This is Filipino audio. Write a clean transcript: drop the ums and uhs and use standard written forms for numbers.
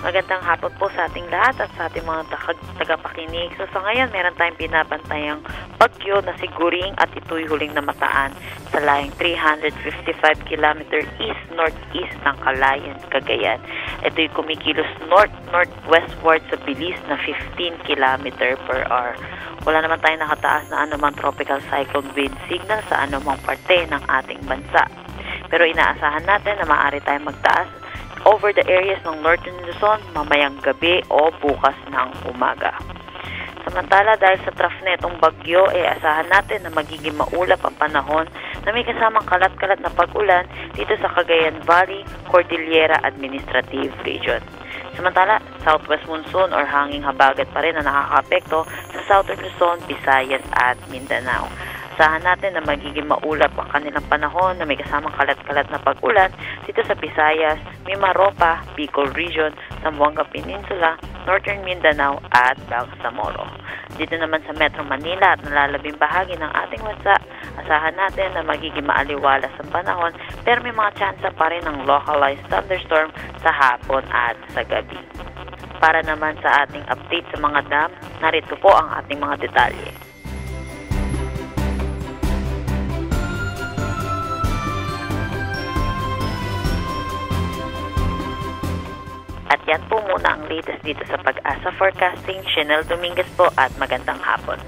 Magandang hapon po sa ating lahat at sa ating mga tagapakinig. So sa ngayon, meron tayong binabantayang bagyo na si Goring at ito'y huling namataan sa layong 355 km east-northeast ng Calayan, Cagayan. Ito'y kumikilos north-northwestward sa bilis na 15 km per hour. Wala naman tayong nakataas na anumang tropical cyclone wind signal sa anumang parte ng ating bansa. Pero inaasahan natin na maaari tayong magtaas over the areas ng Northern Luzon mamayang gabi o bukas ng umaga. Samantala, dahil sa trough na itong bagyo, asahan natin na magiging maulap ang panahon na may kasamang kalat-kalat na pag-ulan dito sa Cagayan Valley, Cordillera Administrative Region. Samantala, southwest monsoon or hanging habagat pa rin na nakakaapekto sa Southern Luzon, Visayas at Mindanao. Asahan natin na magiging maulap ang kanilang panahon na may kasamang kalat-kalat na pag-ulan dito sa Visayas, Mimaropa, Bicol Region, Zamboanga Peninsula, Northern Mindanao at Bangsamoro. Dito naman sa Metro Manila at nalalabing bahagi ng ating bansa, asahan natin na magiging maaliwalas ang panahon pero may mga tsansa pa rin ng localized thunderstorm sa hapon at sa gabi. Para naman sa ating update sa mga dam, narito po ang ating mga detalye. At yan po muna ang latest dito sa Pag-asa Forecasting. Chanel Dominguez po at magandang hapon.